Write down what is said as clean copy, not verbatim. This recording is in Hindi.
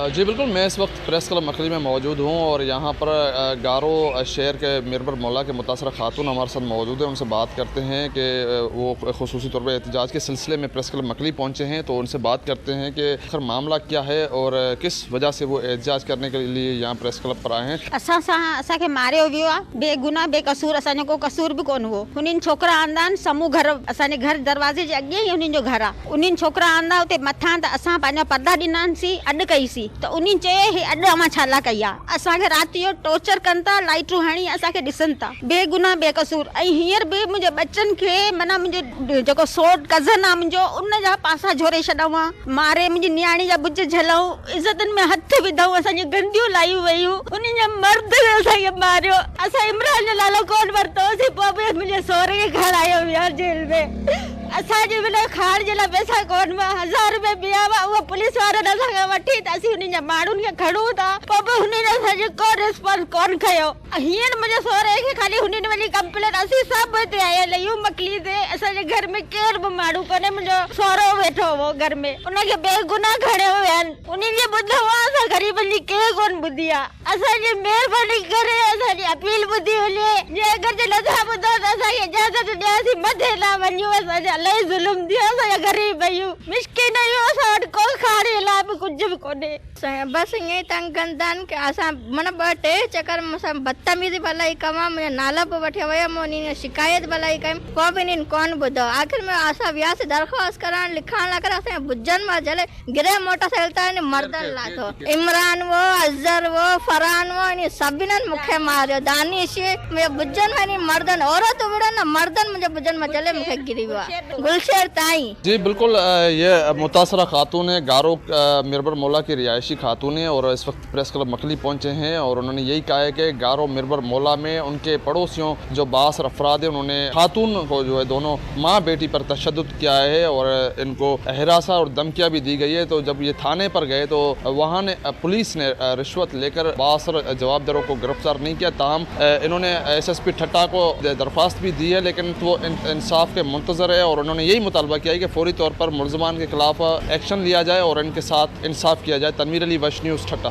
जी बिल्कुल, मैं इस वक्त प्रेस क्लब मकली में मौजूद हूँ और यहाँ पर गारो शहर के मिरबर मौला के मुतासरा खातून हमारे साथ मौजूद हैं। उनसे बात करते हैं कि वो खुसूसी तौर पर एहतजाज के सिलसिले में प्रेस क्लब मकली पहुँचे हैं, तो उनसे बात करते हैं कि आखिर मामला क्या है और किस वजह से वो एहतजाज करने के लिए यहाँ प्रेस क्लब पर आए हैं। असांखे मारियो वियो आहे बेगुनाह बेकसूर, असांजो को कसूर भी कोन हुओ। हुननि छोकिरा आंदा आहिनि समूह घर, असांजे घर दरवाजे जे अॻे ई हुननि जो घर आहे। उन्हनि छोकिरा आंदा उते मथां त असां पंहिंजा पर्दा ॾिनासीं, अॾु कईसीं त उन्हनि चयो हे अॾु अमां छाला कई आहे। असांखे राति जो टॉर्चर कनि था, लाइटूं हणी असांखे ॾिसनि था बेगुनाह बेकसूर। ऐं हींअर बि मुंहिंजे बच्चनि खे माना मुंहिंजो जेको सोट कज़न आहे मुंहिंजो, उन जा पासा झोरे छॾऊं आहे, मारे मुंहिंजी नियाणी जा बुज झलऊं, इज़तनि में हथ विधऊं, असांजी गंदियूं लायूं वयूं, उन्हनि जा मर्द असांखे मारियो। असां इमरान जो नालो कोन वरितोसीं, पोइ बि मुंहिंजे सहुरे खे खणायो वियो जेल में। असांजे बिना खाइण जे लाइ पैसा कोन हुआ, 1000 रुपया ॿिया हुआ, उहा पुलिस वारनि असांखां वठी त असीं हुननि जा माण्हुनि खे खणूं था, पोइ बि हुननि असांजो को रिस्पॉन्स कोन कयो। हींअर मुंहिंजे सहुरे खे खाली हुननि वञी कंप्लेन, असीं सभु हिते आयल आहियूं मकली ते। असांजे घर में केर बि माण्हू कोन्हे, मुंहिंजो सहुरो वेठो हो घर में, उनखे बेगुनाह खणियो विया आहिनि। उन्हनि जे ॿुधो आहे, असां ग़रीबनि जी केर कोन ॿुधी आहे। असांजी महिरबानी करे असांजी अपील ॿुधी वञे, जे अगरि जे नथा ॿुधो त असांखे इजाज़त ॾियासीं, मथे न वञूं। असांजा इलाही ज़ुल्म थियो, असांजा ग़रीब आहियूं, मिस्किन आहियूं, असां वटि को खाइण लाइ बि कुझु बि कोन्हे। बसि ईअं ई तंग कंदा आहिनि की असां माना 2-3 चकर मूंसां बदतमीज़ी भलाई कमां, मुंहिंजो नालो बि वठी वियमि, उन्हनि शिकायत भलाई कयमि, पोइ बि इन्हनि कोन ॿुधो। आख़िर में असां वियासीं दरख़्वास्त करणु, लिखण लाइ करे असांजे भुजनि मां जले गिरे मोटरसाइकिल तां इन मर्दनि लाथो, इमरान वो, अज़हर वो, फरहान वो, इन सभिनीनि मूंखे मारियो। दानिश मुंहिंजे भुजनि में इन मर्दनि, औरतूं विड़नि न मर्दनि मुंहिंजे भुजनि मां जले मूंखे गिरी वियो आहे, गुलशहर ताईं। जी बिल्कुल, ये मुतासरा खातून है, गारो मिरबर मौला की रिहायशी खातून है और इस वक्त प्रेस क्लब मकली पहुंचे हैं और उन्होंने यही कहा है कि गारो मिरबर मौला में उनके पड़ोसियों जो बासर अफराद है, उन्होंने खातून को जो है दोनों माँ बेटी पर तशद्दुद किया है और इनको हिरासा और धमकियाँ भी दी गई है। तो जब ये थाने पर गए तो वहाँ ने पुलिस ने रिश्वत लेकर बासर जवाबदारों को गिरफ्तार नहीं किया। ताहम इन्होंने SSP ठट्टा को दरख्वास्त भी दी है, लेकिन वो इंसाफ के मुंतजर है और उन्होंने यही मुतालबा किया है कि फौरी तौर पर मुलजमान के खिलाफ एक्शन लिया जाए और इनके साथ इंसाफ किया जाए। तनवीर अली, वश न्यूज़, ठट्टा।